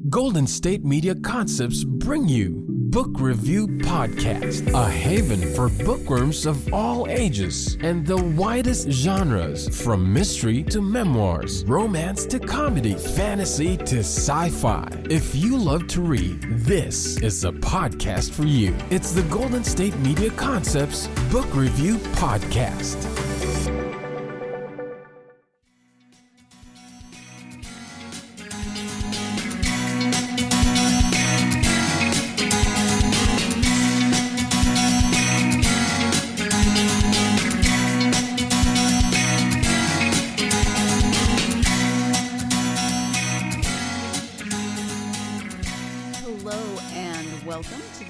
Golden State Media Concepts bring you Book Review Podcast, a haven for bookworms of all ages and the widest genres, from mystery to memoirs, romance to comedy, fantasy to sci-fi. If you love to read, this is a podcast for you. It's the Golden State Media Concepts Book Review Podcast.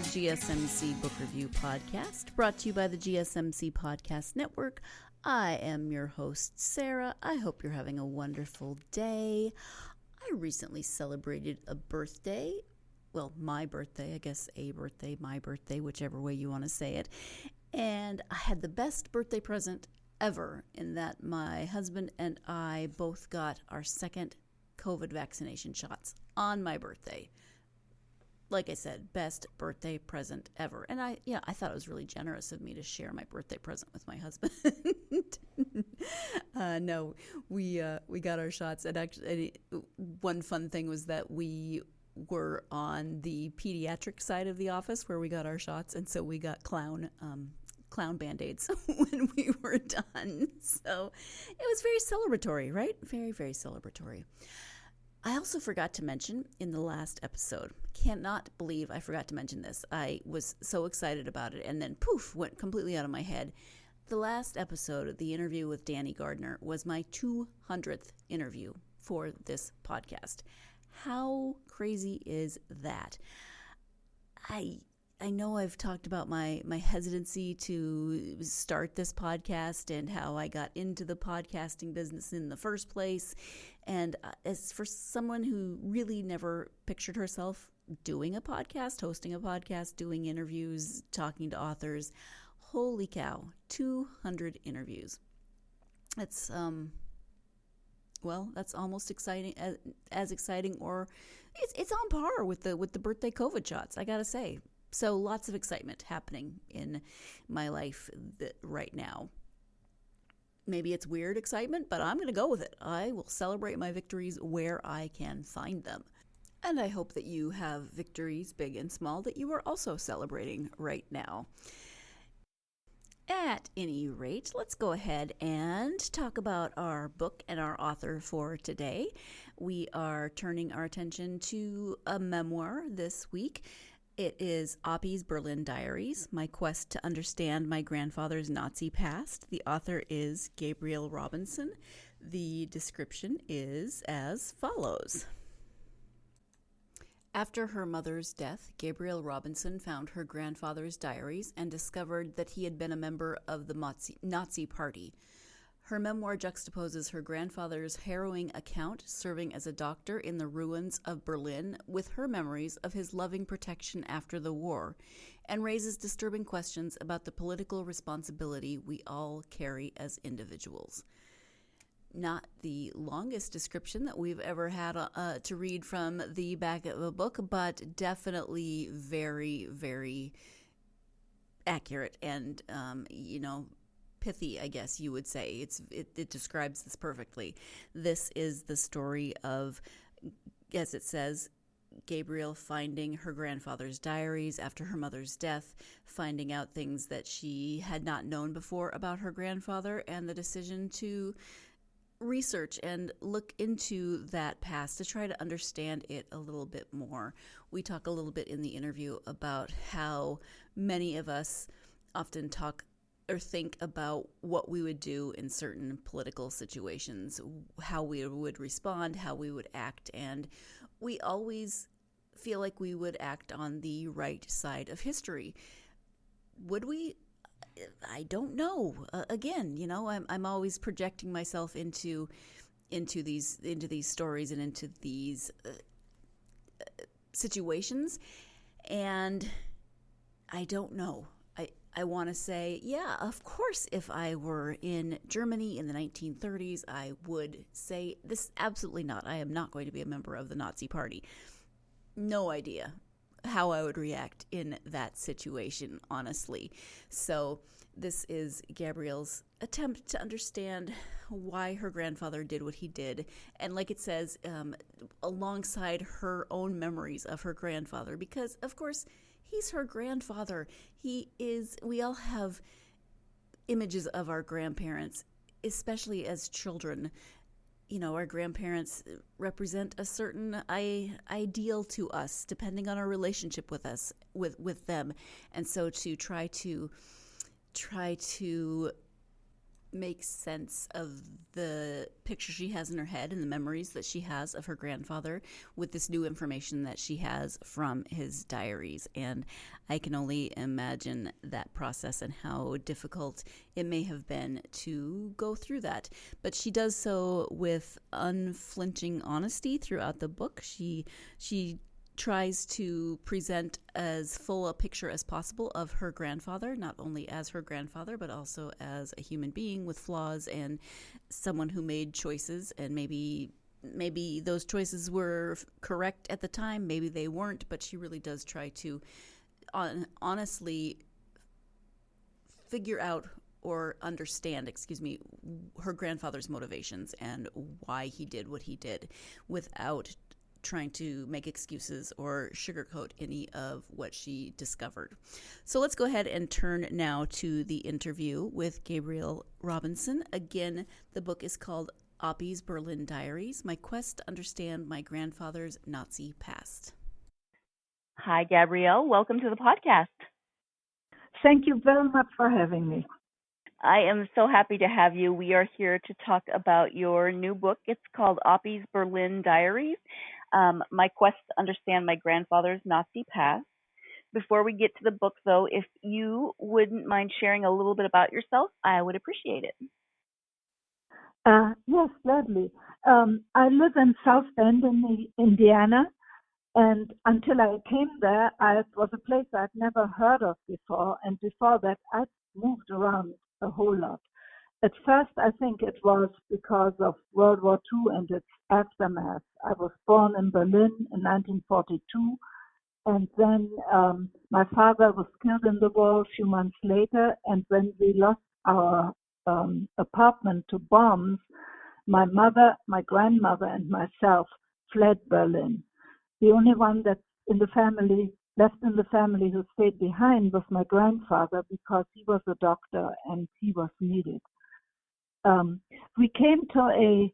GSMC Book Review Podcast, brought to you by the GSMC Podcast Network. I am your host, Sarah. I hope you're having a wonderful day. I recently celebrated a birthday. Well, my birthday, I guess a birthday, my birthday, whichever way you want to say it. And I had the best birthday present ever in that my husband and I both got our second COVID vaccination shots on my birthday. Like I said, best birthday present ever. And I thought it was really generous of me to share my birthday present with my husband. No, we got our shots. And actually, one fun thing was that we were on the pediatric side of the office where we got our shots. And so we got clown Band-Aids when we were done. So it was very celebratory, right? Very, very celebratory. I also forgot to mention in the last episode, cannot believe I forgot to mention this. I was so excited about it and then poof, went completely out of my head. The last episode, the interview with Danny Gardner, was my 200th interview for this podcast. How crazy is that? I know I've talked about my hesitancy to start this podcast and how I got into the podcasting business in the first place. And as for someone who really never pictured herself doing a podcast, hosting a podcast, doing interviews, talking to authors, holy cow, 200 interviews. That's that's almost exciting, as exciting, or it's on par with the birthday COVID shots, I gotta say. So lots of excitement happening in my life right now. Maybe it's weird excitement, but I'm going to go with it. I will celebrate my victories where I can find them. And I hope that you have victories, big and small, that you are also celebrating right now. At any rate, let's go ahead and talk about our book and our author for today. We are turning our attention to a memoir this week. It is Oppie's Berlin Diaries, My Quest to Understand My Grandfather's Nazi Past. The author is Gabrielle Robinson. The description is as follows. After her mother's death, Gabrielle Robinson found her grandfather's diaries and discovered that he had been a member of the Nazi Party. Her memoir juxtaposes her grandfather's harrowing account serving as a doctor in the ruins of Berlin with her memories of his loving protection after the war, and raises disturbing questions about the political responsibility we all carry as individuals. Not the longest description that we've ever had to read from the back of a book, but definitely very, very accurate and, pithy, I guess you would say. It describes this perfectly. This is the story of, as it says, Gabrielle finding her grandfather's diaries after her mother's death, finding out things that she had not known before about her grandfather, and the decision to research and look into that past to try to understand it a little bit more. We talk a little bit in the interview about how many of us often talk or think about what we would do in certain political situations, how we would respond, how we would act, and we always feel like we would act on the right side of history. Would we? I don't know. Again, I'm always projecting myself into these stories and into these situations, and I don't know. I want to say, yeah, of course, if I were in Germany in the 1930s, I would say this. Absolutely not. I am not going to be a member of the Nazi Party. no idea how I would react in that situation, honestly. So this is Gabrielle's attempt to understand why her grandfather did what he did. And like it says, alongside her own memories of her grandfather, because of course he's her grandfather. We all have images of our grandparents, especially as children. You know, our grandparents represent a certain ideal to us, depending on our relationship with them. And so to try to make sense of the picture she has in her head and the memories that she has of her grandfather with this new information that she has from his diaries. And I can only imagine that process and how difficult it may have been to go through that. But she does so with unflinching honesty throughout the book. She tries to present as full a picture as possible of her grandfather, not only as her grandfather, but also as a human being with flaws and someone who made choices, and maybe those choices were correct at the time, maybe they weren't, but she really does try to honestly figure out or understand, her grandfather's motivations and why he did what he did without trying to make excuses or sugarcoat any of what she discovered. So let's go ahead and turn now to the interview with Gabrielle Robinson. Again, the book is called Oppie's Berlin Diaries, My Quest to Understand My Grandfather's Nazi Past. Hi, Gabrielle. Welcome to the podcast. Thank you very much for having me. I am so happy to have you. We are here to talk about your new book. It's called Oppie's Berlin Diaries, My Quest to Understand My Grandfather's Nazi Past. Before we get to the book, though, if you wouldn't mind sharing a little bit about yourself, I would appreciate it. Yes, gladly. I live in South Bend in Indiana, and until I came there, it was a place I'd never heard of before, and before that, I'd moved around a whole lot. At first, I think it was because of World War II and its aftermath. I was born in Berlin in 1942, and then my father was killed in the war a few months later, and when we lost our apartment to bombs, my mother, my grandmother, and myself fled Berlin. The only one that's left in the family who stayed behind was my grandfather, because he was a doctor and he was needed. We came to a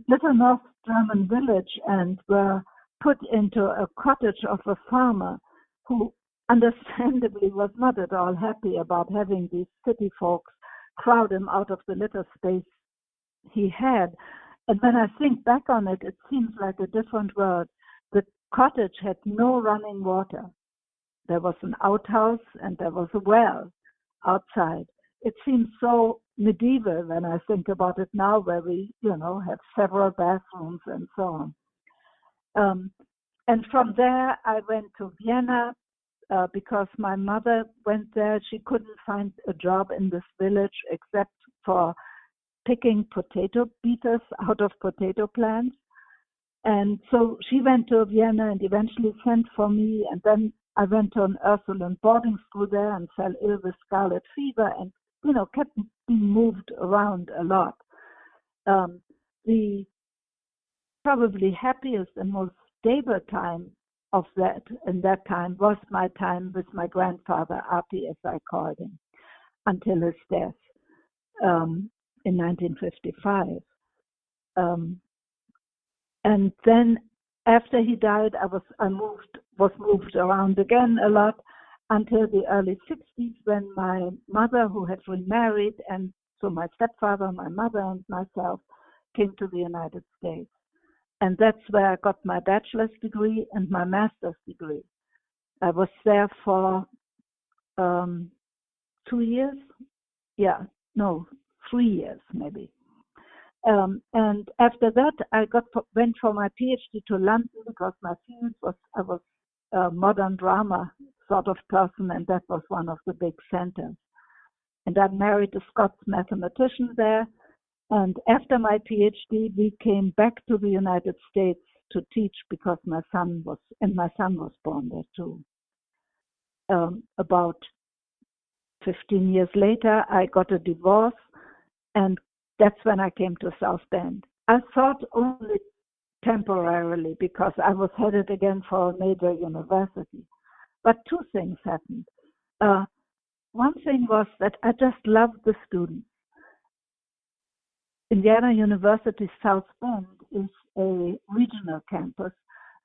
little North German village and were put into a cottage of a farmer who understandably was not at all happy about having these city folks crowd him out of the little space he had. And when I think back on it, it seems like a different world. The cottage had no running water. There was an outhouse and there was a well outside. It seems so medieval when I think about it now, where we, have several bathrooms and so on. And from there, I went to Vienna because my mother went there. She couldn't find a job in this village except for picking potato beeters out of potato plants. And so she went to Vienna and eventually sent for me. And then I went to an Ursuline boarding school there and fell ill with scarlet fever and, kept being moved around a lot. The probably happiest and most stable time of that, in that time, was my time with my grandfather, Appie, as I called him, until his death in 1955. And then after he died, I was moved around again a lot until the early 60s, when my mother, who had remarried, and so my stepfather, my mother, and myself came to the United States. And that's where I got my bachelor's degree and my master's degree. I was there for 2 years. 3 years maybe. And after that, I went for my PhD to London, because my field I was a modern drama sort of person, and that was one of the big centers. And I married a Scots mathematician there. And after my PhD, we came back to the United States to teach because my son was born there too. About 15 years later, I got a divorce, and that's when I came to South Bend. I thought only temporarily because I was headed again for a major university. But two things happened. One thing was that I just loved the students. Indiana University South Bend is a regional campus,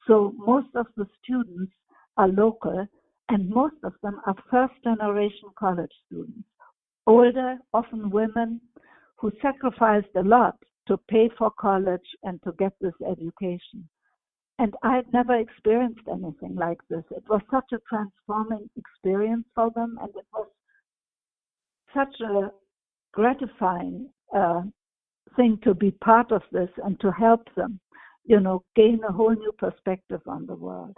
so most of the students are local, and most of them are first-generation college students, older, often women, who sacrificed a lot to pay for college and to get this education. And I had never experienced anything like this. It was such a transforming experience for them, and it was such a gratifying thing to be part of this and to help them, gain a whole new perspective on the world.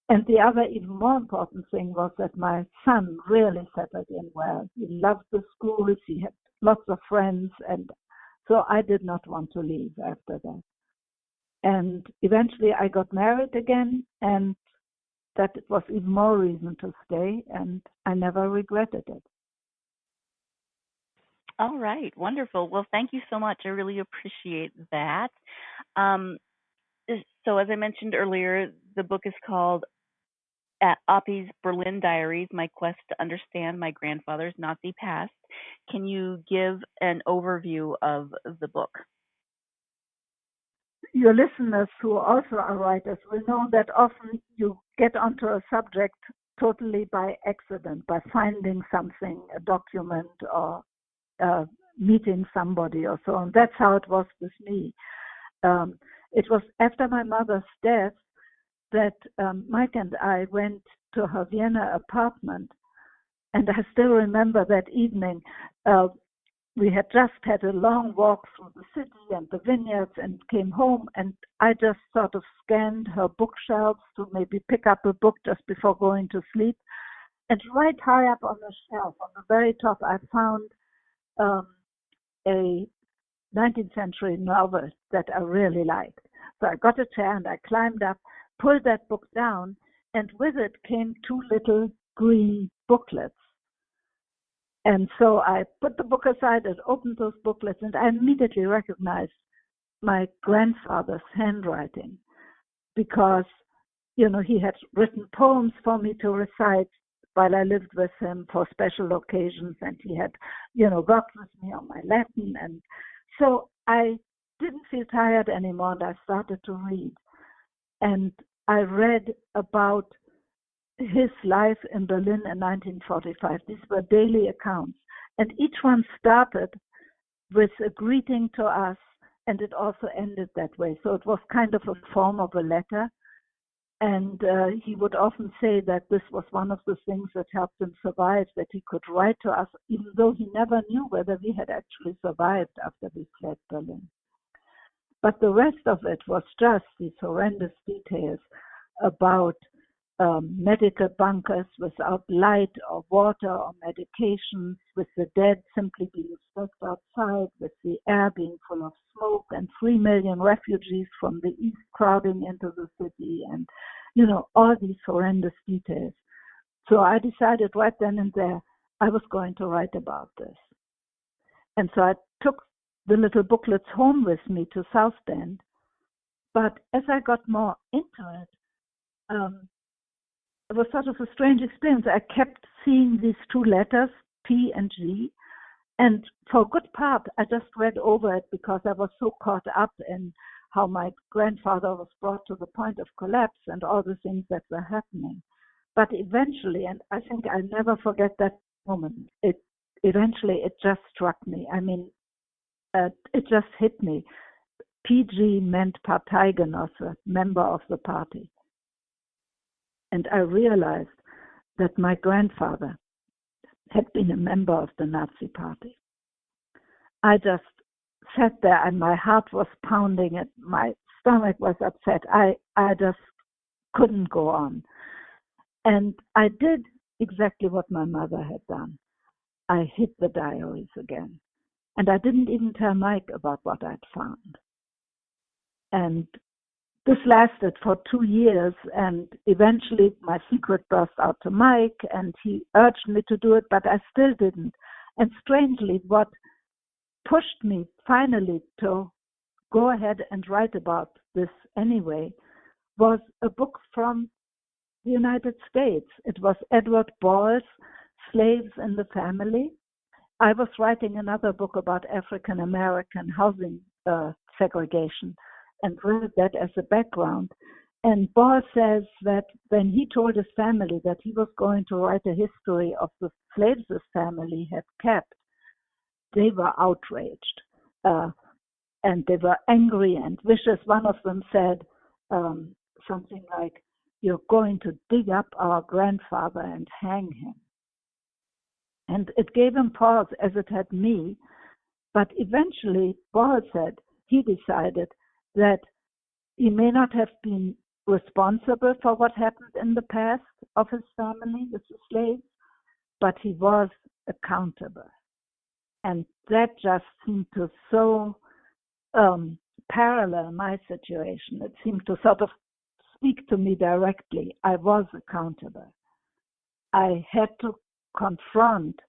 And the other, even more important thing was that my son really settled in well. He loved the schools, he had lots of friends, and so I did not want to leave after that. And eventually I got married again, and that was even more reason to stay, and I never regretted it. All right, wonderful. Well, thank you so much. I really appreciate that. So as I mentioned earlier, the book is called Oppie's Berlin Diaries, My Quest to Understand My Grandfather's Nazi Past. Can you give an overview of the book? Your listeners who also are writers will know that often you get onto a subject totally by accident, by finding something, a document or meeting somebody or so on. That's how it was with me. It was after my mother's death that Mike and I went to her Vienna apartment, and I still remember that evening. We had just had a long walk through the city and the vineyards and came home, and I just sort of scanned her bookshelves to maybe pick up a book just before going to sleep. And right high up on the shelf, on the very top, I found a 19th century novel that I really liked. So I got a chair and I climbed up, pulled that book down, and with it came two little green booklets. And so I put the book aside and opened those booklets, and I immediately recognized my grandfather's handwriting because, he had written poems for me to recite while I lived with him for special occasions, and he had, worked with me on my Latin. And so I didn't feel tired anymore, and I started to read. And I read about his life in Berlin in 1945. These were daily accounts, and each one started with a greeting to us, and it also ended that way. So it was kind of a form of a letter. And he would often say that this was one of the things that helped him survive, that he could write to us, even though he never knew whether we had actually survived after we fled Berlin. But the rest of it was just these horrendous details about medical bunkers without light or water or medications, with the dead simply being stuck outside, with the air being full of smoke, and 3 million refugees from the east crowding into the city, and, all these horrendous details. So I decided right then and there I was going to write about this. And so I took the little booklets home with me to South Bend. But as I got more into it, it was sort of a strange experience. I kept seeing these two letters, P and G, and for a good part, I just read over it because I was so caught up in how my grandfather was brought to the point of collapse and all the things that were happening. But eventually, and I think I'll never forget that moment, it just struck me. I mean, it just hit me. PG meant Parteigenosse, member of the party. And I realized that my grandfather had been a member of the Nazi party. I just sat there and my heart was pounding and my stomach was upset. I just couldn't go on. And I did exactly what my mother had done. I hid the diaries again. And I didn't even tell Mike about what I'd found. And this lasted for 2 years, and eventually my secret burst out to Mike, and he urged me to do it, but I still didn't. And strangely, what pushed me finally to go ahead and write about this anyway was a book from the United States. It was Edward Ball's Slaves in the Family. I was writing another book about African American housing segregation and read that as a background. And Ball says that when he told his family that he was going to write a history of the slaves his family had kept, they were outraged. And they were angry and vicious. One of them said something like, "You're going to dig up our grandfather and hang him." And it gave him pause, as it had me. But eventually, Ball said he decided that he may not have been responsible for what happened in the past of his family with the slaves, but he was accountable. And that just seemed to so parallel my situation. It seemed to sort of speak to me directly. I was accountable. I had to confront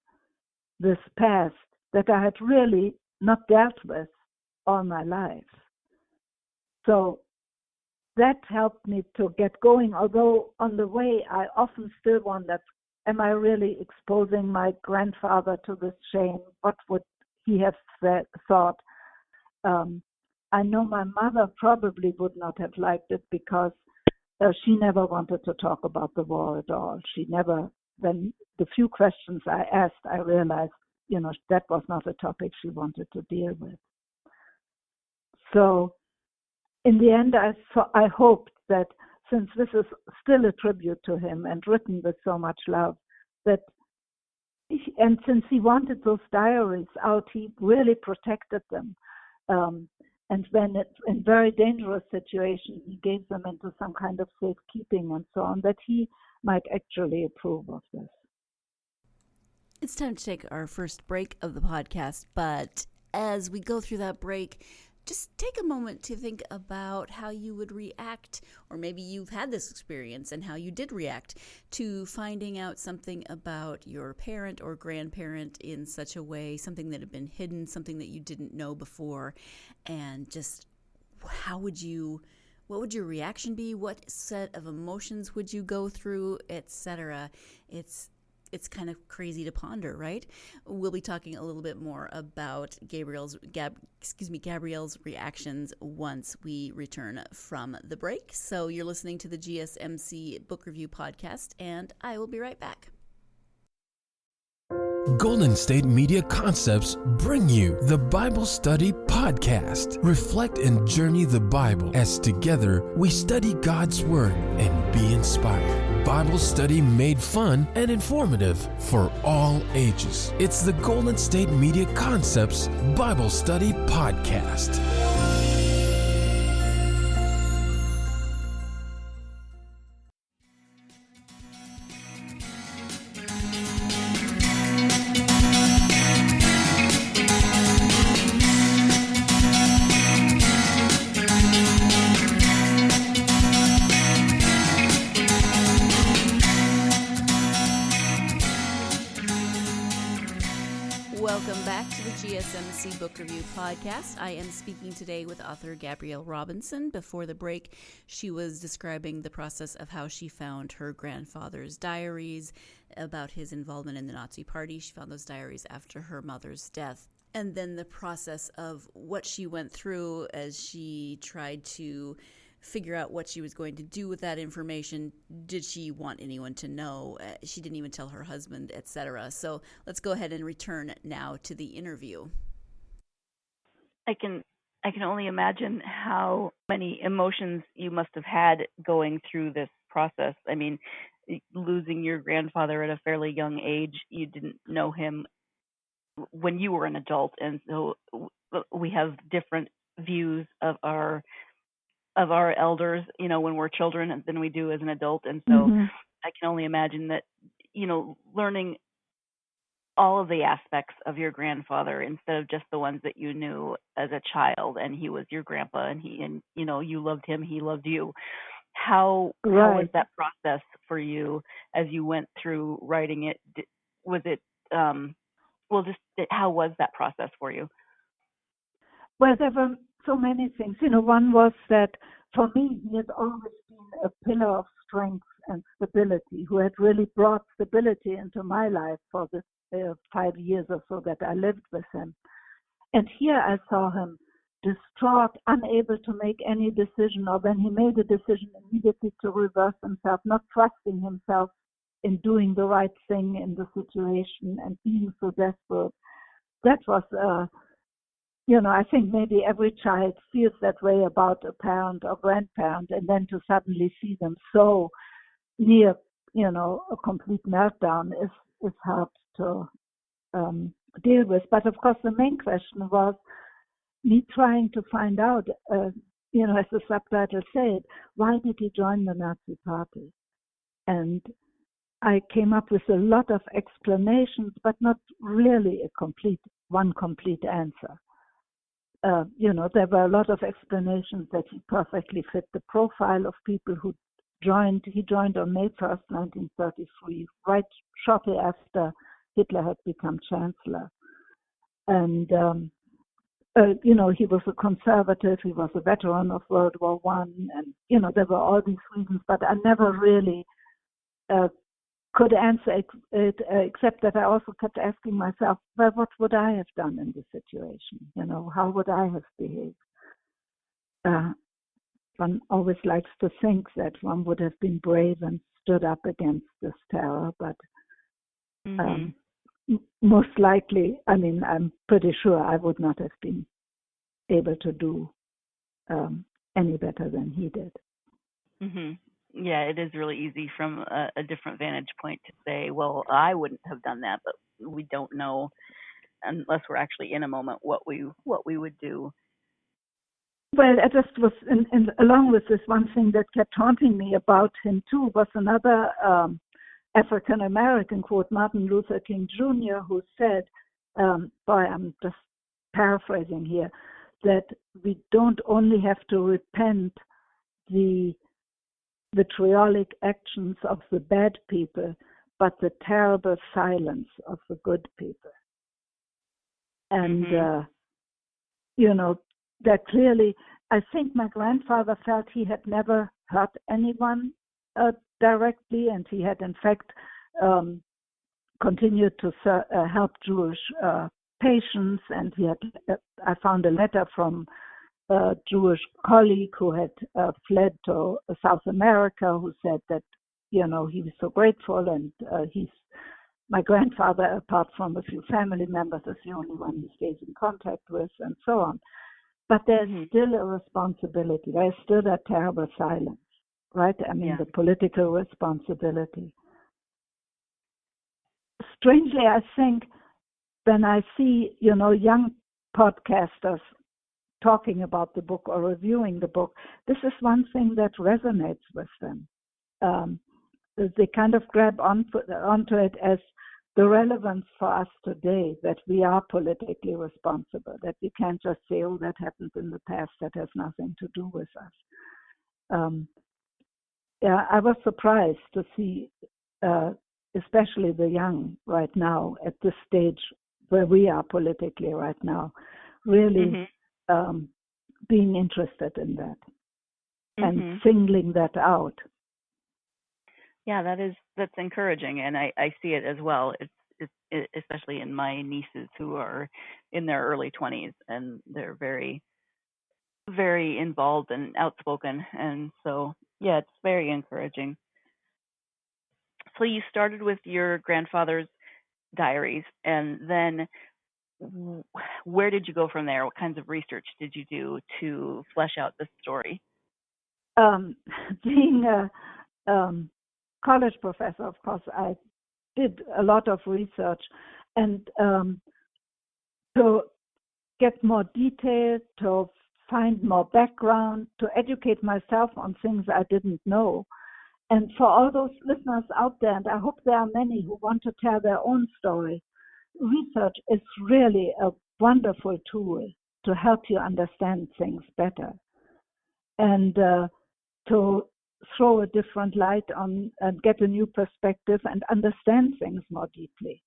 this past that I had really not dealt with all my life. So that helped me to get going, although on the way I often still wondered, am I really exposing my grandfather to this shame? What would he have thought? I know my mother probably would not have liked it because she never wanted to talk about the war at all. She never, when the few questions I asked, I realized, that was not a topic she wanted to deal with. So in the end, I hoped that since this is still a tribute to him and written with so much love, and since he wanted those diaries out, he really protected them. And when it's in very dangerous situations, he gave them into some kind of safekeeping and so on, that he might actually approve of this. It's time to take our first break of the podcast, but as we go through that break, just take a moment to think about how you would react, or maybe you've had this experience and how you did react to finding out something about your parent or grandparent in such a way, something that had been hidden, something that you didn't know before, and just what would your reaction be? What set of emotions would you go through, etc.? It's kind of crazy to ponder, right? We'll be talking a little bit more about Gabrielle's reactions once we return from the break. So you're listening to the GSMC Book Review Podcast, and I will be right back. Golden State Media Concepts bring you the Bible Study Podcast. Reflect and journey the Bible as together we study God's Word and be inspired. Bible study made fun and informative for all ages. It's the Golden State Media Concepts Bible Study Podcast. Welcome back to the GSMC Book Review Podcast. I am speaking today with author Gabrielle Robinson. Before the break, she was describing the process of how she found her grandfather's diaries about his involvement in the Nazi Party. She found those diaries after her mother's death. And then the process of what she went through as she tried to figure out what she was going to do with that information. Did she want anyone to know? She didn't even tell her husband, etc. So let's go ahead and return now to the interview. I can only imagine how many emotions you must have had going through this process. I mean, losing your grandfather at a fairly young age, you didn't know him when you were an adult, and so we have different views of our elders, when we're children than we do as an adult. And so I can only imagine that, learning all of the aspects of your grandfather instead of just the ones that you knew as a child, and he was your grandpa, and you loved him, he loved you. How was Right. that process for you as you went through writing it? Was it well, just how was that process for you? Well, there were so many things. One was that for me, he had always been a pillar of strength and stability, who had really brought stability into my life for the 5 years or so that I lived with him. And here I saw him distraught, unable to make any decision, or when he made a decision, immediately to reverse himself, not trusting himself in doing the right thing in the situation and being so desperate. That was, I think maybe every child feels that way about a parent or grandparent, and then to suddenly see them so near, a complete meltdown is hard to deal with. But of course, the main question was me trying to find out, as the subtitle said, why did he join the Nazi Party? And I came up with a lot of explanations, but not really one complete answer. There were a lot of explanations that he perfectly fit the profile of people who joined. He joined on May 1st, 1933, right shortly after Hitler had become chancellor. And, he was a conservative, he was a veteran of World War One, and, there were all these reasons, but I never really could answer it, except that I also kept asking myself, well, what would I have done in this situation? How would I have behaved? One always likes to think that one would have been brave and stood up against this terror, but most likely, I'm pretty sure I would not have been able to do any better than he did. Mm-hmm. Yeah, it is really easy from a different vantage point to say, well, I wouldn't have done that, but we don't know unless we're actually in a moment what we would do. Well, I just was, along with this, one thing that kept haunting me about him too was another African American quote, Martin Luther King Jr., who said, I'm just paraphrasing here, that we don't only have to repent the vitriolic actions of the bad people, but the terrible silence of the good people. And, that clearly, I think my grandfather felt he had never hurt anyone directly, and he had in fact continued to help Jewish patients, and I found a letter from a Jewish colleague who had fled to South America, who said that, he was so grateful, and my grandfather, apart from a few family members, is the only one he stays in contact with, and so on. But there's still a responsibility. There's still that terrible silence, right? The political responsibility. Strangely, I think when I see, young podcasters talking about the book or reviewing the book, this is one thing that resonates with them. They kind of grab onto it as the relevance for us today, that we are politically responsible, that we can't just say, oh, that happened in the past, that has nothing to do with us. I was surprised to see, especially the young right now, at this stage where we are politically right now, really being interested in that and singling that out. Yeah, that's encouraging, and I see it as well. It's especially in my nieces who are in their early 20s, and they're very, very involved and outspoken, and so yeah, it's very encouraging. So you started with your grandfather's diaries, and then where did you go from there? What kinds of research did you do to flesh out the story? Being a college professor, of course, I did a lot of research, and to get more detail, to find more background, to educate myself on things I didn't know. And for all those listeners out there, and I hope there are many who want to tell their own story, research is really a wonderful tool to help you understand things better and to throw a different light on and get a new perspective and understand things more deeply.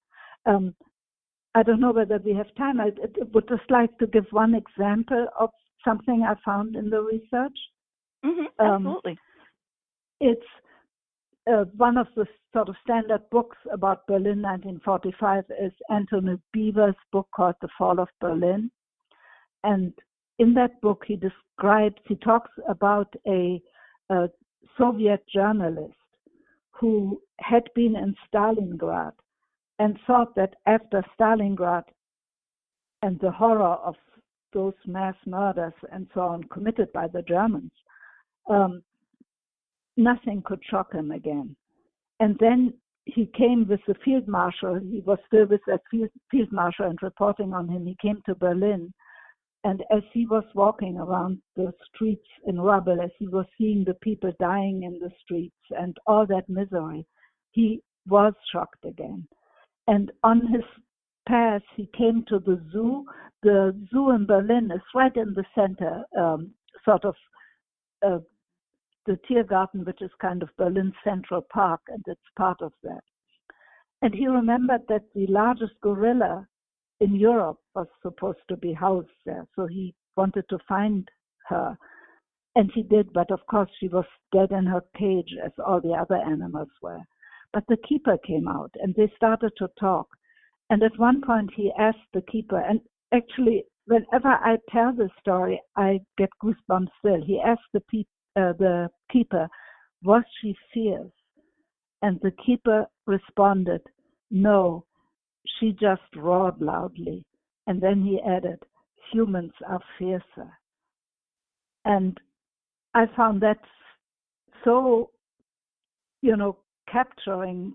I don't know whether we have time. I would just like to give one example of something I found in the research. Absolutely. It's one of the sort of standard books about Berlin 1945 is Anthony Beevor's book called The Fall of Berlin. And in that book, he talks about a Soviet journalist who had been in Stalingrad and thought that after Stalingrad and the horror of those mass murders and so on committed by the Germans, nothing could shock him again. And then he came with the field marshal. He was still with that field marshal and reporting on him. He came to Berlin. And as he was walking around the streets in rubble, as he was seeing the people dying in the streets and all that misery, he was shocked again. And on his path, he came to the zoo. The zoo in Berlin is right in the center, the Tiergarten, which is kind of Berlin's Central Park, and it's part of that. And he remembered that the largest gorilla in Europe was supposed to be housed there. So he wanted to find her. And he did, but of course she was dead in her cage as all the other animals were. But the keeper came out and they started to talk. And at one point he asked the keeper, and actually whenever I tell this story, I get goosebumps still. He asked the keeper, was she fierce? And the keeper responded, no, she just roared loudly. And then he added, humans are fiercer. And I found that so, capturing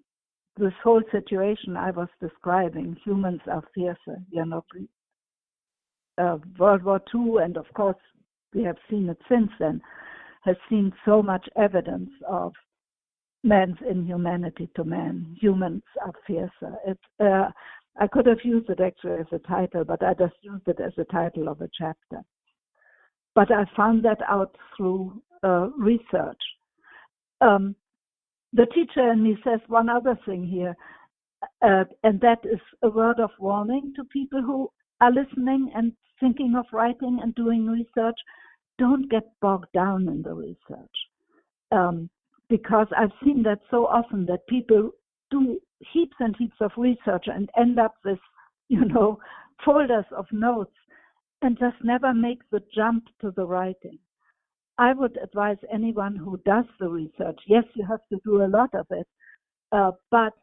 this whole situation I was describing. Humans are fiercer, World War II, and of course we have seen it since then, has seen so much evidence of man's inhumanity to man. Humans are fiercer. I could have used it actually as a title, but I just used it as a title of a chapter. But I found that out through research. The teacher in me says one other thing here, and that is a word of warning to people who are listening and thinking of writing and doing research. Don't get bogged down in the research. Because I've seen that so often that people do heaps and heaps of research and end up with, folders of notes and just never make the jump to the writing. I would advise anyone who does the research, yes, you have to do a lot of it, but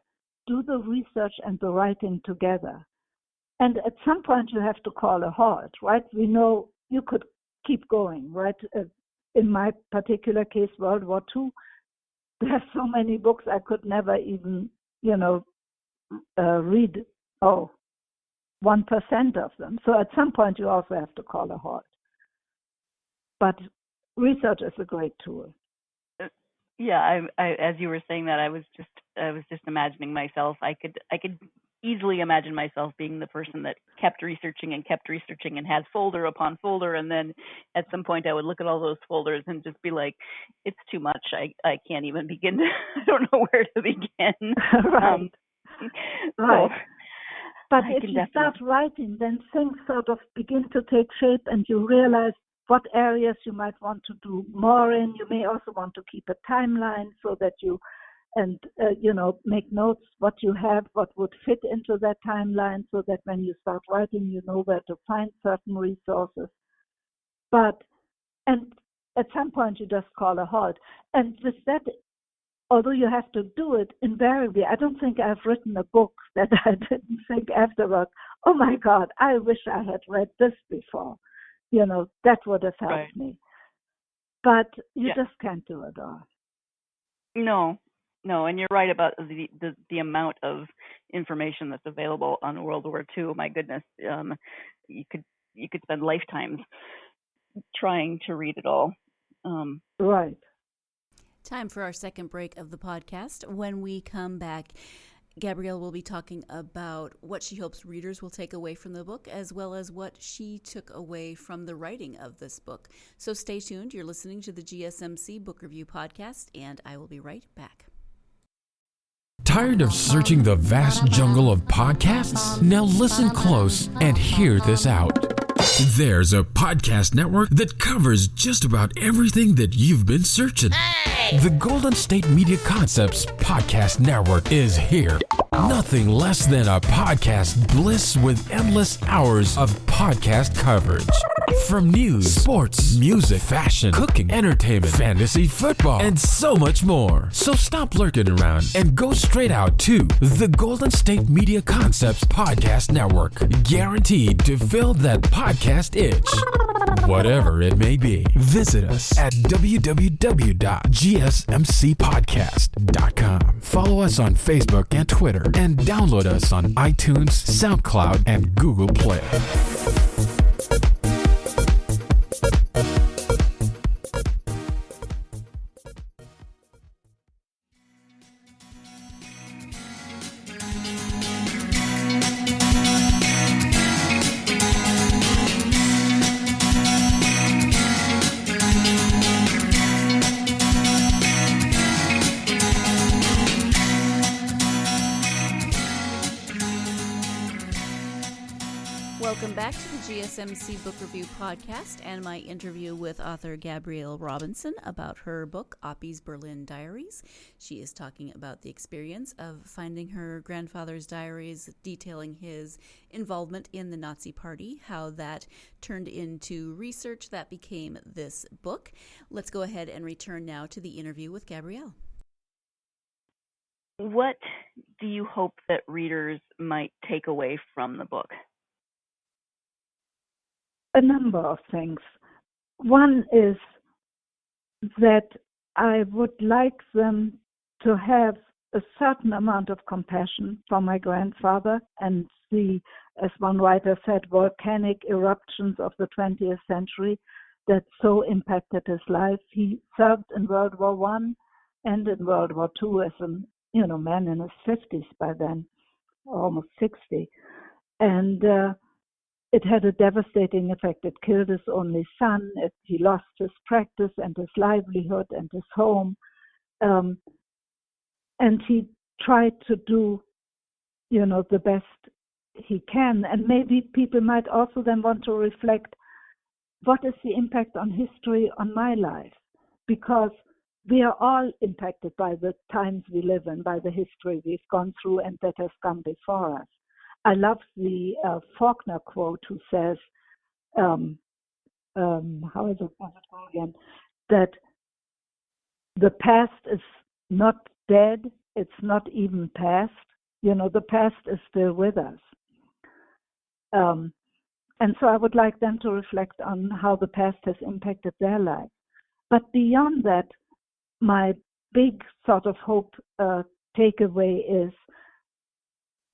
do the research and the writing together. And at some point you have to call a halt, right? We know you could keep going, right? In my particular case, World War II, there are so many books I could never even, read, 1% of them. So at some point you also have to call a halt. But research is a great tool. Yeah, I as you were saying that, I was just imagining myself. I could easily imagine myself being the person that kept researching and has folder upon folder, and then at some point I would look at all those folders and just be like, it's too much. I can't even begin to. I don't know where to begin. Right. Right. So but if you start writing, then things sort of begin to take shape, and you realize what areas you might want to do more in. You may also want to keep a timeline so that you, make notes what you have, what would fit into that timeline, so that when you start writing, you know where to find certain resources. And at some point, you just call a halt. And with that, although you have to do it invariably, I don't think I've written a book that I didn't think afterwards, oh my God, I wish I had read this before. That would have helped me. But you just can't do it all. No, and you're right about the amount of information that's available on World War II. My goodness, you could spend lifetimes trying to read it all. Right. Time for our second break of the podcast. When we come back, Gabrielle will be talking about what she hopes readers will take away from the book, as well as what she took away from the writing of this book. So stay tuned. You're listening to the GSMC Book Review Podcast, and I will be right back. Tired of searching the vast jungle of podcasts? Now listen close and hear this out. There's a podcast network that covers just about everything that you've been searching. The Golden State Media Concepts Podcast Network is here. Nothing less than a podcast bliss with endless hours of podcast coverage. From news, sports, music, fashion, cooking, entertainment, fantasy, football, and so much more. So stop lurking around and go straight out to the Golden State Media Concepts Podcast Network. Guaranteed to fill that podcast itch. Whatever it may be. Visit us at www.gsmcpodcast.com. Follow us on Facebook and Twitter, and download us on iTunes, SoundCloud, and Google Play. Welcome back to the GSMC Book Review Podcast and my interview with author Gabrielle Robinson about her book, Oppie's Berlin Diaries. She is talking about the experience of finding her grandfather's diaries, detailing his involvement in the Nazi Party, how that turned into research that became this book. Let's go ahead and return now to the interview with Gabrielle. What do you hope that readers might take away from the book? A number of things. One is that I would like them to have a certain amount of compassion for my grandfather and the, as one writer said, volcanic eruptions of the 20th century that so impacted his life. He served in World War I and in World War II as a man in his 50s by then, almost 60. And it had a devastating effect. It killed his only son. He lost his practice and his livelihood and his home. And he tried to do, the best he can. And maybe people might also then want to reflect, what is the impact on history on my life? Because we are all impacted by the times we live in, by the history we've gone through and that has come before us. I love the Faulkner quote who says, how is it again? That the past is not dead, it's not even past. The past is still with us. And so I would like them to reflect on how the past has impacted their life. But beyond that, my big sort of hope takeaway is,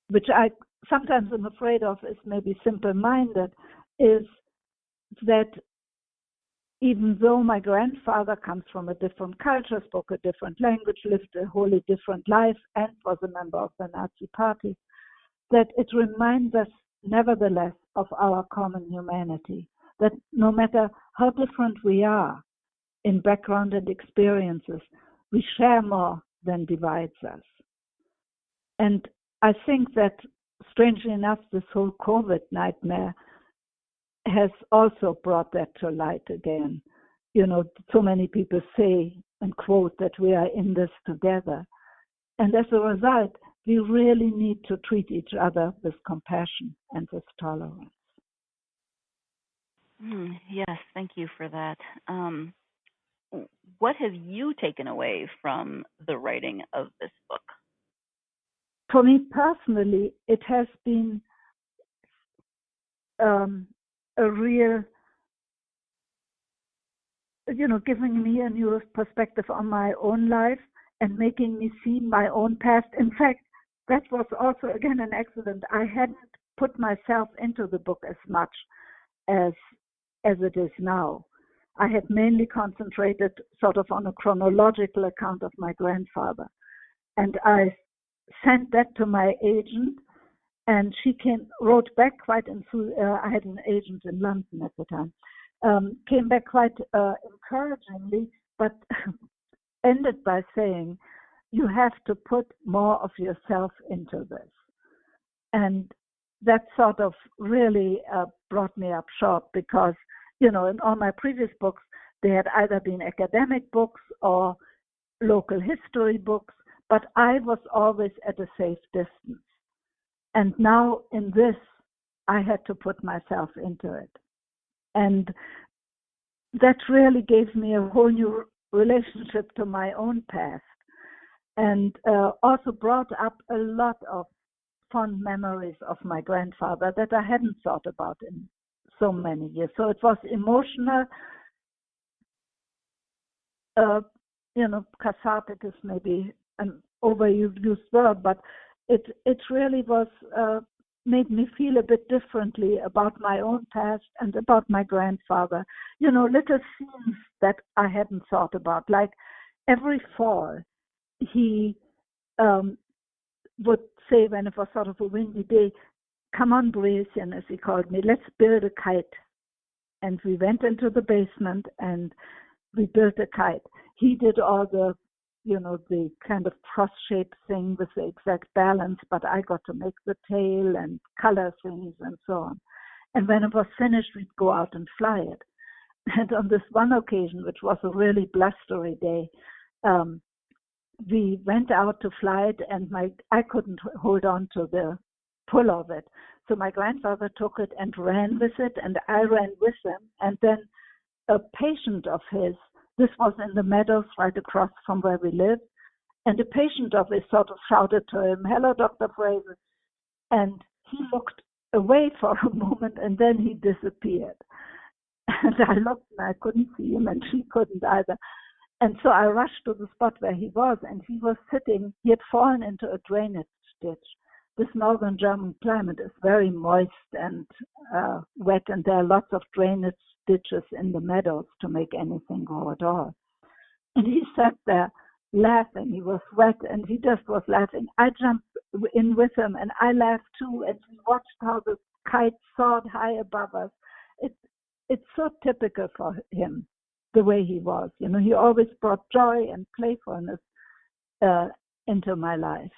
which I sometimes I'm afraid of is maybe simple-minded, is that even though my grandfather comes from a different culture, spoke a different language, lived a wholly different life, and was a member of the Nazi Party, that it reminds us nevertheless of our common humanity, that no matter how different we are in background and experiences, we share more than divides us. And I think that, strangely enough, this whole COVID nightmare has also brought that to light again. So many people say and quote that we are in this together. And as a result, we really need to treat each other with compassion and with tolerance. Yes, thank you for that. What have you taken away from the writing of this book? For me personally, it has been a real, giving me a new perspective on my own life and making me see my own past. In fact, that was also, again, an accident. I hadn't put myself into the book as much as it is now. I had mainly concentrated sort of on a chronological account of my grandfather. And I sent that to my agent, and she wrote back quite I had an agent in London at the time, came back quite encouragingly, but ended by saying, you have to put more of yourself into this. And that sort of really brought me up short because, in all my previous books, they had either been academic books or local history books, but I was always at a safe distance. And now in this, I had to put myself into it. And that really gave me a whole new relationship to my own past, and also brought up a lot of fond memories of my grandfather that I hadn't thought about in so many years. So it was emotional, cathartic is maybe an overused word, but it really was made me feel a bit differently about my own past and about my grandfather. Little scenes that I hadn't thought about, like every fall he would say, when it was sort of a windy day, come on, Brieschen, as he called me, let's build a kite. And we went into the basement and we built a kite. He did all the kind of cross-shaped thing with the exact balance, but I got to make the tail and color things and so on. And when it was finished, we'd go out and fly it. And on this one occasion, which was a really blustery day, we went out to fly it, and I couldn't hold on to the pull of it. So my grandfather took it and ran with it, and I ran with him. And then a patient of his, this was in the meadows right across from where we lived, and a patient of his sort of shouted to him, hello, Dr. Fraser. And he looked away for a moment, and then he disappeared. And I looked, and I couldn't see him, and she couldn't either. And so I rushed to the spot where he was, and he was sitting. He had fallen into a drainage ditch. This northern German climate is very moist and wet, and there are lots of drainage ditches in the meadows to make anything grow at all. And he sat there laughing. He was wet, and he just was laughing. I jumped in with him, and I laughed too, and we watched how the kite soared high above us. It's so typical for him, the way he was. He always brought joy and playfulness into my life.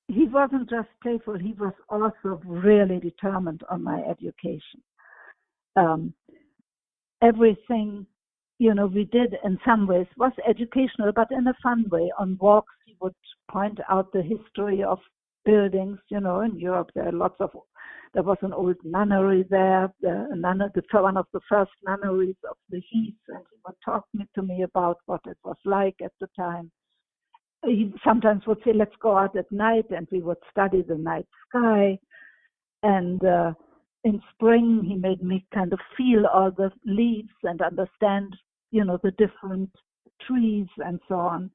He wasn't just playful, he was also really determined on my education. Everything, we did in some ways was educational, but in a fun way. On walks, he would point out the history of buildings. In Europe, there was an old nunnery there, one of the first nunneries of the Heath, and he would talk to me about what it was like at the time. He sometimes would say, let's go out at night, and we would study the night sky. And in spring, he made me kind of feel all the leaves and understand, the different trees and so on.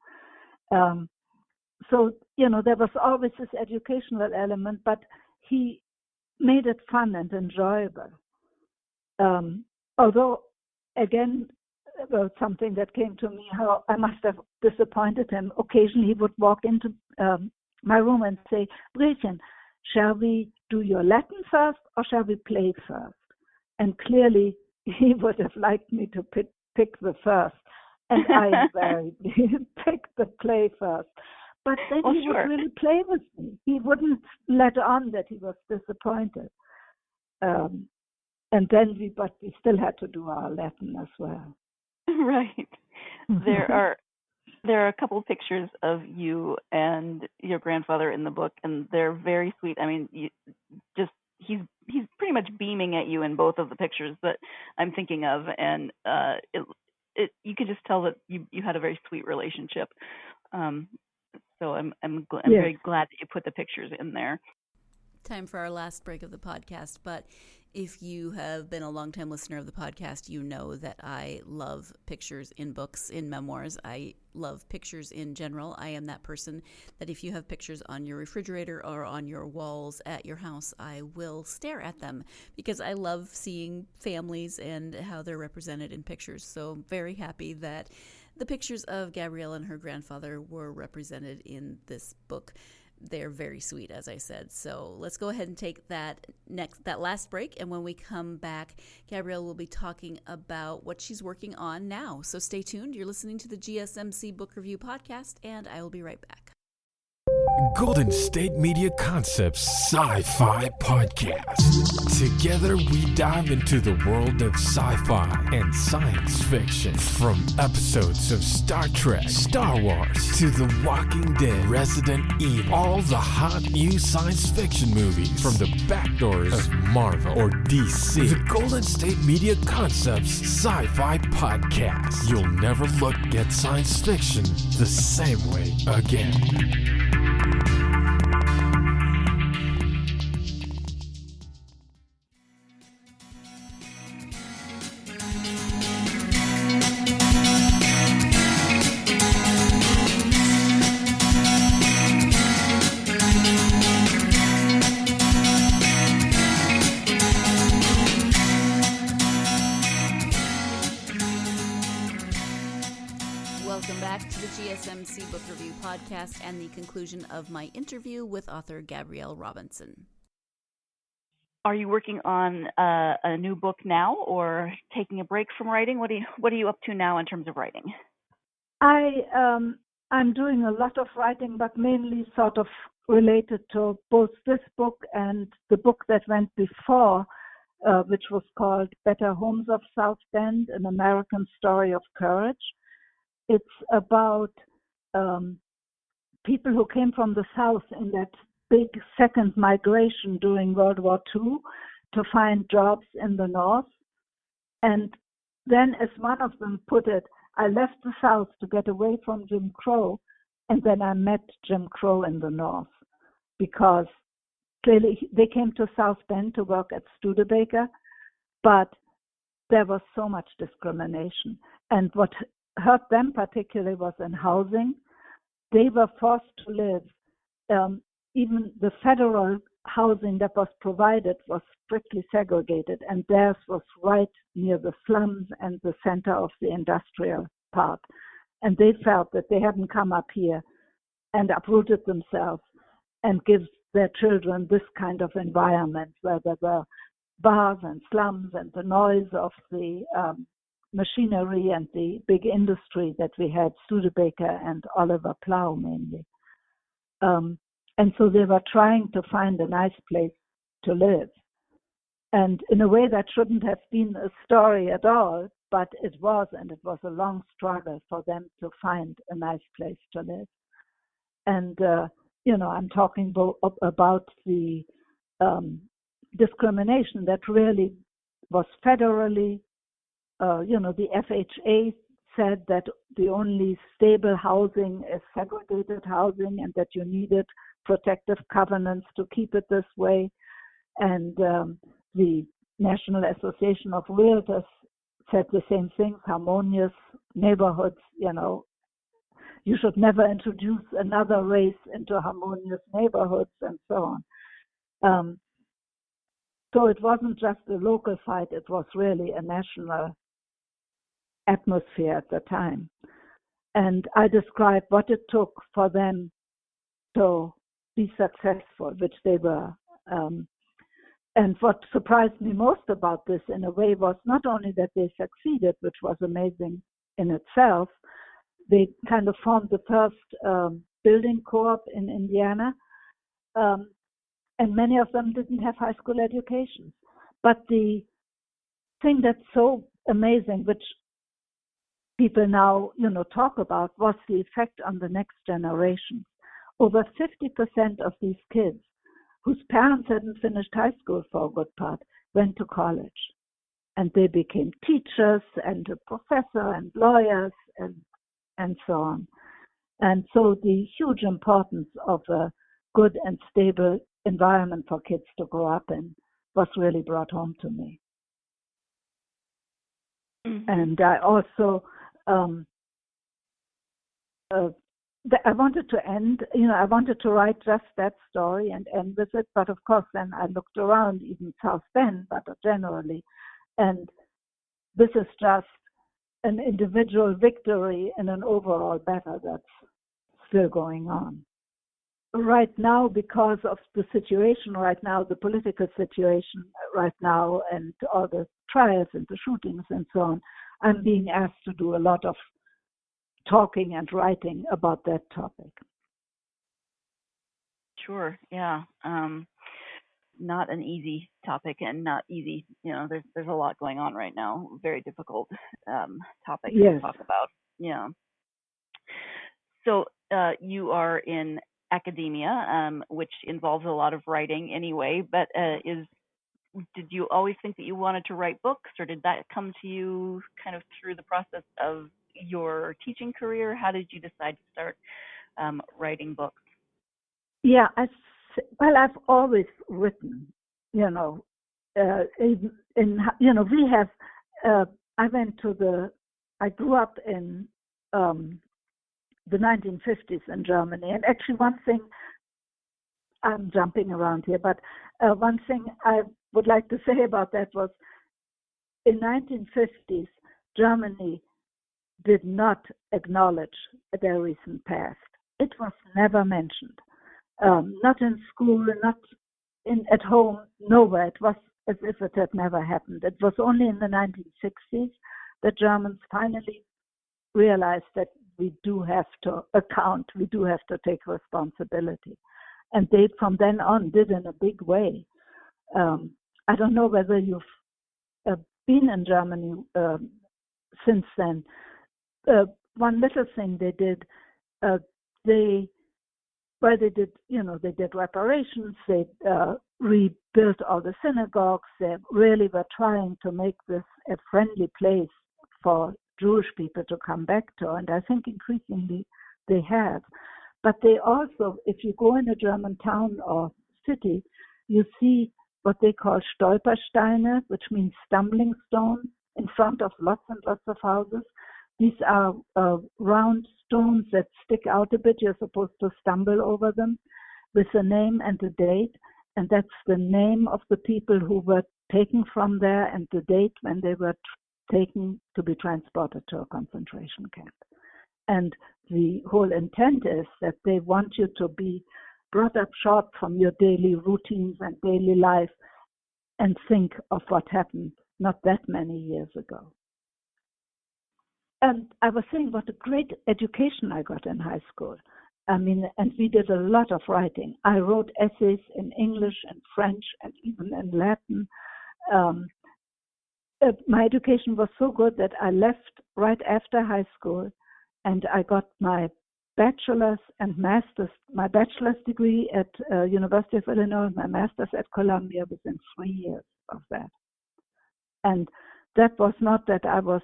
So, there was always this educational element, but he made it fun and enjoyable. Although, again, something that came to me, how I must have disappointed him. Occasionally he would walk into my room and say, Brieschen, shall we do your Latin first or shall we play first? And clearly he would have liked me to pick the first. And I invariably picked the play first. But then he would really play with me. He wouldn't let on that he was disappointed. And then we still had to do our Latin as well. Right. There are a couple of pictures of you and your grandfather in the book, and they're very sweet. I mean, he's pretty much beaming at you in both of the pictures that I'm thinking of, and you could just tell that you had a very sweet relationship. So I'm very glad that you put the pictures in there. Time for our last break of the podcast, but if you have been a longtime listener of the podcast, you know that I love pictures in books, in memoirs. I love pictures in general. I am that person that if you have pictures on your refrigerator or on your walls at your house, I will stare at them because I love seeing families and how they're represented in pictures. So very happy that The pictures of Gabrielle and her grandfather were represented in this book. They're very sweet, as I said. So let's go ahead and take that last break. And when we come back, Gabrielle will be talking about what she's working on now. So stay tuned. You're listening to the GSMC Book Review Podcast, and I will be right back. Golden State Media Concepts Sci-Fi Podcast. Together we dive into the world of sci-fi and science fiction. From episodes of Star Trek, Star Wars, to The Walking Dead, Resident Evil, all the hot new science fiction movies from the backdoors of Marvel or DC. The Golden State Media Concepts Sci-Fi Podcast. You'll never look at science fiction the same way again. Welcome back to the GSMC Book Review Podcast and the conclusion of my interview with author Gabrielle Robinson. Are you working on a new book now, or taking a break from writing? What are you up to now in terms of writing? I'm doing a lot of writing, but mainly sort of related to both this book and the book that went before, which was called Better Homes of South Bend, An American Story of Courage. It's about people who came from the South in that big second migration during World War II to find jobs in the North. And then, as one of them put it, I left the South to get away from Jim Crow, and then I met Jim Crow in the North, because clearly they came to South Bend to work at Studebaker, but there was so much discrimination. And what hurt them particularly was in housing. They were forced to live, even the federal housing that was provided was strictly segregated, and theirs was right near the slums and the center of the industrial part. And they felt that they hadn't come up here and uprooted themselves and give their children this kind of environment where there were bars and slums and the noise of the machinery and the big industry that we had, Studebaker and Oliver Plow mainly. And so they were trying to find a nice place to live. And in a way that shouldn't have been a story at all, but it was, and it was a long struggle for them to find a nice place to live. And, I'm talking about the discrimination that really was federally. The FHA said that the only stable housing is segregated housing, and that you needed protective covenants to keep it this way. And the National Association of Realtors said the same thing, harmonious neighborhoods, you should never introduce another race into harmonious neighborhoods, and so on. So it wasn't just a local fight, it was really a national atmosphere at the time. And I described what it took for them to be successful, which they were. And what surprised me most about this, in a way, was not only that they succeeded, which was amazing in itself. They kind of formed the first building co-op in Indiana, and many of them didn't have high school educations. But the thing that's so amazing, which people now, talk about, was the effect on the next generation. Over 50% of these kids whose parents hadn't finished high school for a good part went to college. And they became teachers and a professor and lawyers and so on. And so the huge importance of a good and stable environment for kids to grow up in was really brought home to me. Mm-hmm. And I also I wanted to end, I wanted to write just that story and end with it, but of course then I looked around, even South Bend, but generally, and this is just an individual victory in an overall battle that's still going on. Right now, because of the situation right now, the political situation right now, and all the trials and the shootings and so on, I'm being asked to do a lot of talking and writing about that topic. Sure, yeah. Not an easy topic, and not easy. There's a lot going on right now. Very difficult topic to talk about. Yeah. So you are in academia, which involves a lot of writing anyway. But did you always think that you wanted to write books, or did that come to you kind of through the process of your teaching career? How did you decide to start writing books? Yeah, I've always written. We have. I grew up in the 1950s in Germany, and actually one thing, I'm jumping around here, but one thing I would like to say about that was, in 1950s, Germany did not acknowledge their recent past. It was never mentioned. Not in school, not at home, nowhere. It was as if it had never happened. It was only in the 1960s that Germans finally realized that we do have to account, we do have to take responsibility. And they, from then on, did in a big way. I don't know whether you've been in Germany since then. One little thing they did, they did reparations, they rebuilt all the synagogues, they really were trying to make this a friendly place for Jewish people to come back to, and I think increasingly they have. But they also, if you go in a German town or city, you see what they call Stolpersteine, which means stumbling stones, in front of lots and lots of houses. These are round stones that stick out a bit. You're supposed to stumble over them with a name and a date, and that's the name of the people who were taken from there and the date when they were taken to be transported to a concentration camp. And the whole intent is that they want you to be brought up short from your daily routines and daily life and think of what happened not that many years ago. And I was saying what a great education I got in high school. I mean, and we did a lot of writing. I wrote essays in English and French and even in Latin. My education was so good that I left right after high school, and I got my bachelor's and master's. My bachelor's degree at University of Illinois, my master's at Columbia within 3 years of that. And that was not that I was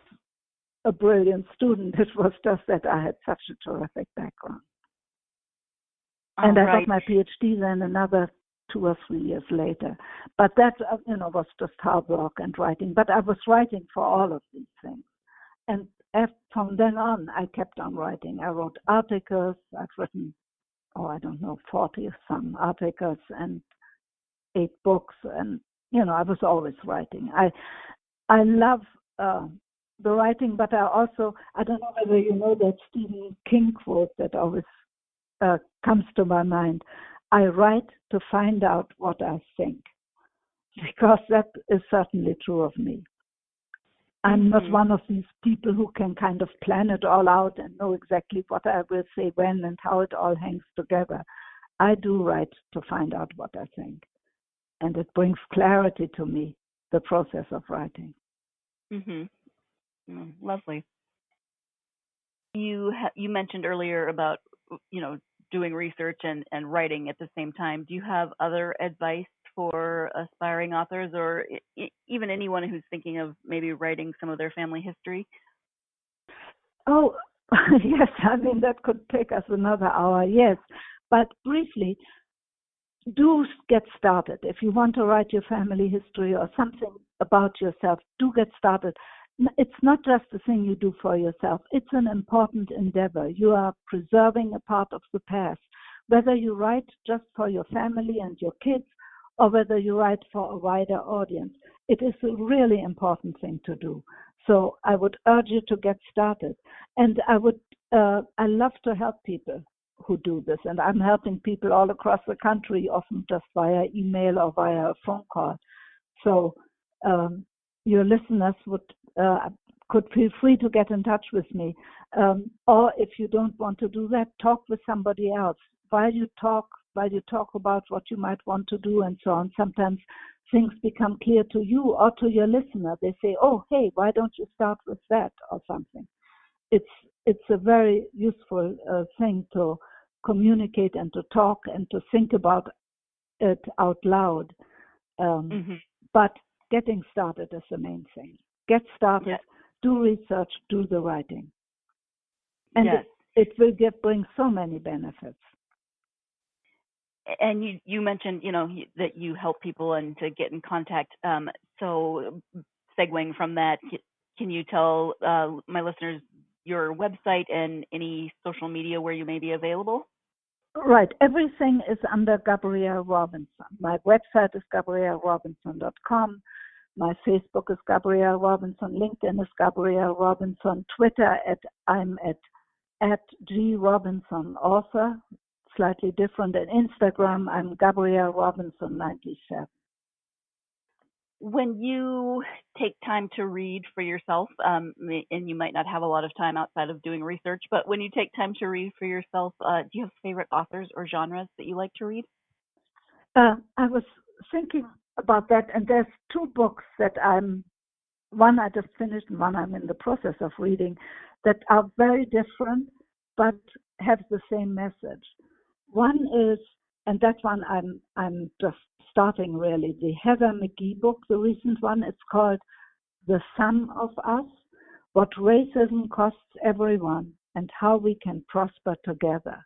a brilliant student. It was just that I had such a terrific background. And I got my PhD then another 2 or 3 years later. But that, was just hard work and writing. But I was writing for all of these things. And from then on, I kept on writing. I wrote articles. I've written, 40 some articles and 8 books. And, I was always writing. I love the writing, but I don't know whether you know that Stephen King quote that always comes to my mind. I write to find out what I think, because that is certainly true of me. I'm not one of these people who can kind of plan it all out and know exactly what I will say when and how it all hangs together. I do write to find out what I think, and it brings clarity to me, the process of writing. Lovely. You mentioned earlier about doing research and writing at the same time. Do you have other advice for aspiring authors, or even anyone who's thinking of maybe writing some of their family history? Oh, yes. I mean, that could take us another hour, yes. But briefly, do get started. If you want to write your family history or something about yourself, do get started. It's not just a thing you do for yourself. It's an important endeavor. You are preserving a part of the past. Whether you write just for your family and your kids, or whether you write for a wider audience, it is a really important thing to do. So I would urge you to get started. And I love to help people who do this. And I'm helping people all across the country, often just via email or via a phone call. So your listeners could feel free to get in touch with me. Or if you don't want to do that, talk with somebody else. While you talk about what you might want to do and so on, sometimes things become clear to you or to your listener. They say, oh, hey, why don't you start with that or something? It's a very useful thing to communicate and to talk and to think about it out loud. But getting started is the main thing. Get started, do research, do the writing. And it will bring so many benefits. And you mentioned, that you help people and to get in contact. So segueing from that, can you tell my listeners your website and any social media where you may be available? Right. Everything is under Gabrielle Robinson. My website is GabrielleRobinson.com. My Facebook is Gabrielle Robinson. LinkedIn is Gabrielle Robinson. Twitter I'm at G Robinson Author, slightly different. And Instagram, I'm Gabrielle Robinson 97. When you take time to read for yourself, and you might not have a lot of time outside of doing research, but when you take time to read for yourself, do you have favorite authors or genres that you like to read? I was thinking about that, and there's two books that one I just finished and one I'm in the process of reading, that are very different but have the same message. One is, and that one I'm just starting really, the Heather McGhee book, the recent one. It's called The Sum of Us, What Racism Costs Everyone and How We Can Prosper Together.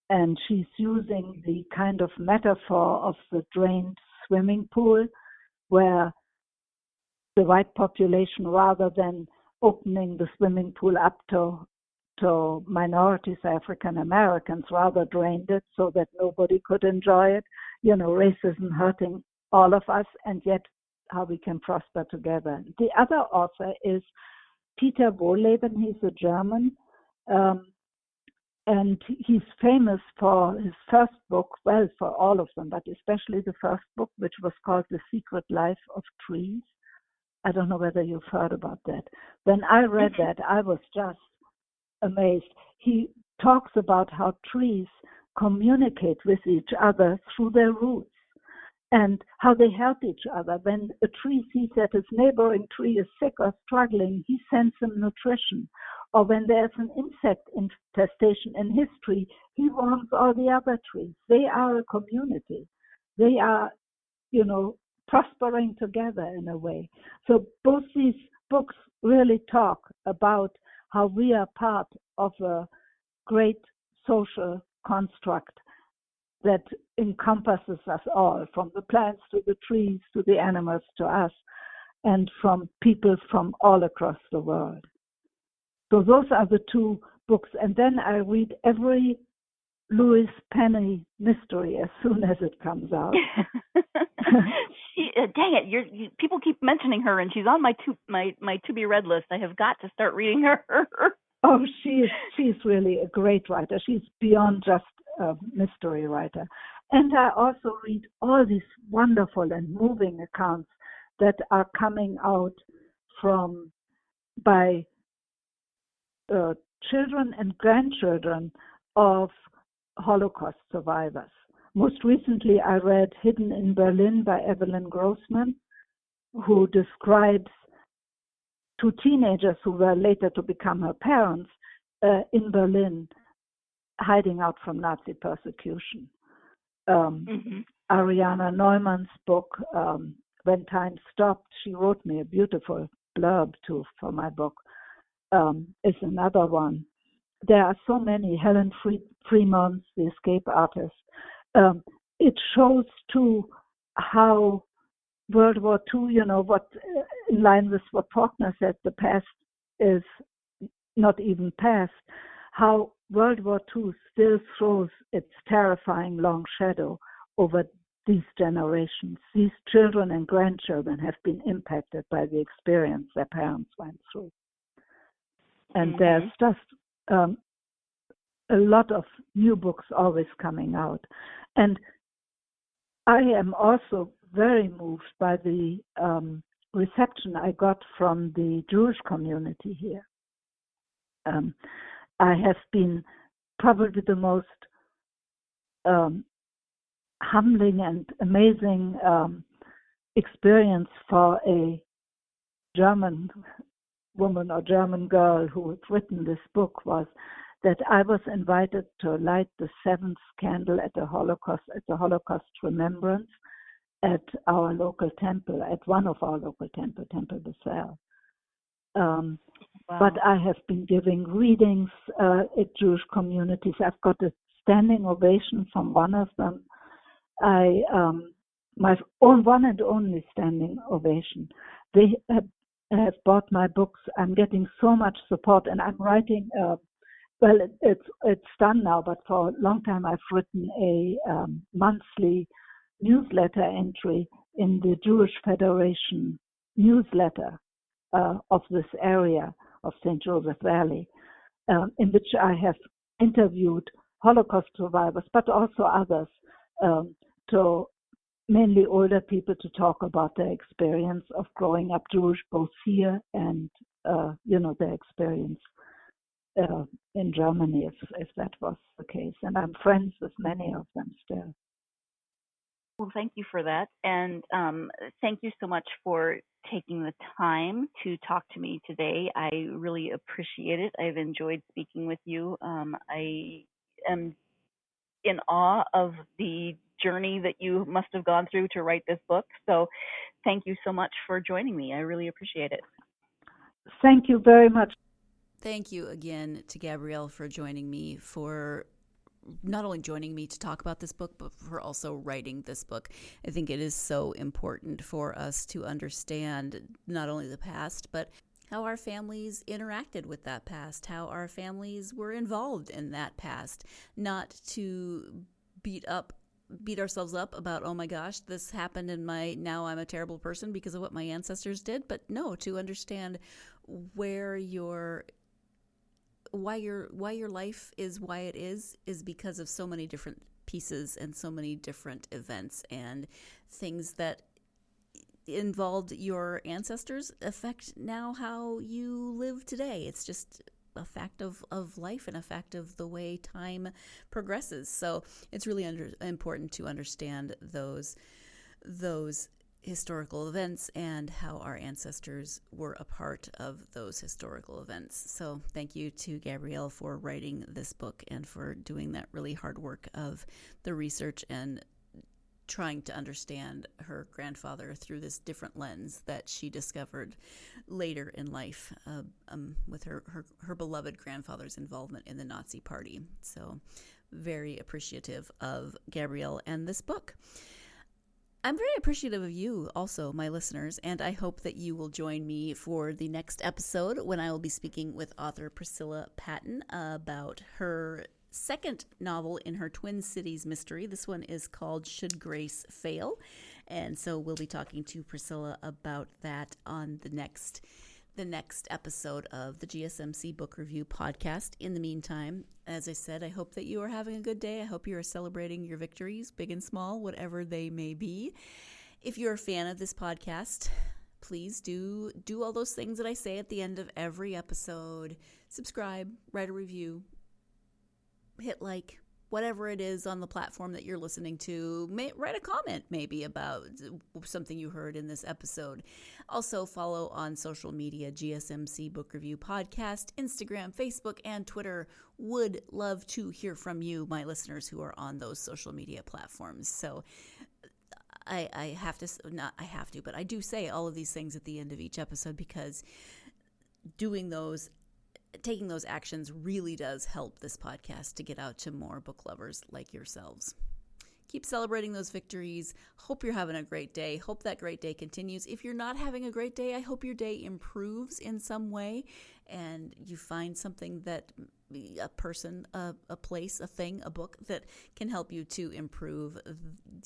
And she's using the kind of metaphor of the drained swimming pool, where the white population, rather than opening the swimming pool up to minorities, African Americans, rather drained it so that nobody could enjoy it. Racism hurting all of us, and yet how we can prosper together. The other author is Peter Wohlleben. He's a German, and he's famous for his first book, well, for all of them, but especially the first book, which was called The Secret Life of Trees. I don't know whether you've heard about that. When I read that, I was just amazed. He talks about how trees communicate with each other through their roots and how they help each other. When a tree sees that its neighboring tree is sick or struggling, he sends him nutrition. Or when there's an insect infestation in his tree, he warns all the other trees. They are a community. They are, prospering together in a way. So both these books really talk about how we are part of a great social construct that encompasses us all, from the plants to the trees to the animals to us, and from people from all across the world. So those are the two books. And then I read every Louise Penny mystery as soon as it comes out. Dang it! People keep mentioning her, and she's on my to be read list. I have got to start reading her. Oh, she's really a great writer. She's beyond just a mystery writer. And I also read all these wonderful and moving accounts that are coming out by children and grandchildren of Holocaust survivors. Most recently, I read Hidden in Berlin by Evelyn Grossman, who describes two teenagers who were later to become her parents in Berlin, hiding out from Nazi persecution. Ariana Neumann's book, When Time Stopped, she wrote me a beautiful blurb for my book, is another one. There are so many. Helen Fremont's The Escape Artist. It shows too how World War II, what in line with what Faulkner said, the past is not even past, how World War II still throws its terrifying long shadow over these generations, these children and grandchildren have been impacted by the experience their parents went through. And there's just a lot of new books always coming out. And I am also very moved by the reception I got from the Jewish community here. I have been probably the most humbling and amazing experience for a German woman or German girl who had written this book was that I was invited to light the seventh candle at the Holocaust remembrance at our local temple, at one of our local temples, Temple Bethel. Wow. But I have been giving readings at Jewish communities. I've got a standing ovation from one of them. My own one and only standing ovation. They have bought my books. I'm getting so much support, and I'm writing. Well, it's done now, but for a long time I've written a monthly newsletter entry in the Jewish Federation newsletter of this area of St. Joseph Valley, in which I have interviewed Holocaust survivors, but also others, to mainly older people, to talk about their experience of growing up Jewish, both here and their experience in Germany, if that was the case. And I'm friends with many of them still. Well, thank you for that. And thank you so much for taking the time to talk to me today. I really appreciate it. I've enjoyed speaking with you. I am in awe of the journey that you must have gone through to write this book. So thank you so much for joining me. I really appreciate it. Thank you very much. Thank you again to Gabrielle for joining me, for not only joining me to talk about this book, but for also writing this book. I think it is so important for us to understand not only the past, but how our families interacted with that past, how our families were involved in that past, not to beat ourselves up about, oh my gosh, this happened and now I'm a terrible person because of what my ancestors did, but no, to understand why your life is why it is because of so many different pieces and so many different events and things that involved your ancestors affect now how you live today. It's just a fact of life and a fact of the way time progresses. So it's really important to understand those historical events and how our ancestors were a part of those historical events. So thank you to Gabrielle for writing this book and for doing that really hard work of the research and trying to understand her grandfather through this different lens that she discovered later in life with her beloved grandfather's involvement in the Nazi Party. So very appreciative of Gabrielle and this book. I'm very appreciative of you also, my listeners, and I hope that you will join me for the next episode when I will be speaking with author Priscilla Patton about her second novel in her Twin Cities mystery. This one is called Should Grace Fail? And so we'll be talking to Priscilla about that on the next episode of the GSMC Book Review podcast. In the meantime, as I said, I hope that you are having a good day. I hope you are celebrating your victories, big and small, whatever they may be. If you're a fan of this podcast, please do all those things that I say at the end of every episode. Subscribe, write a review, hit like, whatever it is on the platform that you're listening to. Write a comment maybe about something you heard in this episode. Also follow on social media, GSMC Book Review Podcast, Instagram, Facebook, and Twitter. Would love to hear from you, my listeners who are on those social media platforms. So I do say all of these things at the end of each episode because taking those actions really does help this podcast to get out to more book lovers like yourselves. Keep celebrating those victories. Hope you're having a great day. Hope that great day continues. If you're not having a great day, I hope your day improves in some way and you find something that a person, a place, a thing, a book that can help you to improve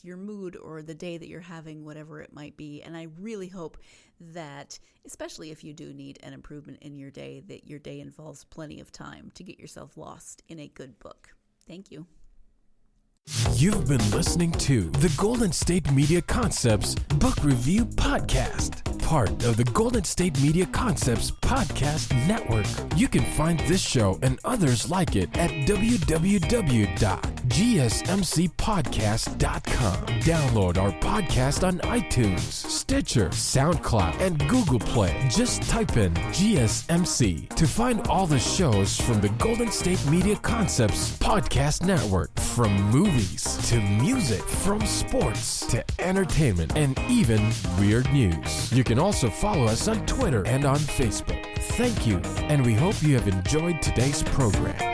your mood or the day that you're having, whatever it might be. And I really hope that, especially if you do need an improvement in your day, that your day involves plenty of time to get yourself lost in a good book. Thank you. You've been listening to the Golden State Media Concepts Book Review Podcast, part of the Golden State Media Concepts Podcast Network. You can find this show and others like it at www.gsmcpodcast.com. Download our podcast on iTunes, Stitcher, SoundCloud, and Google Play. Just type in GSMC to find all the shows from the Golden State Media Concepts Podcast Network, from movies to music, from sports to entertainment, and even weird news. You can also follow us on Twitter and on Facebook. Thank you, and we hope you have enjoyed today's program.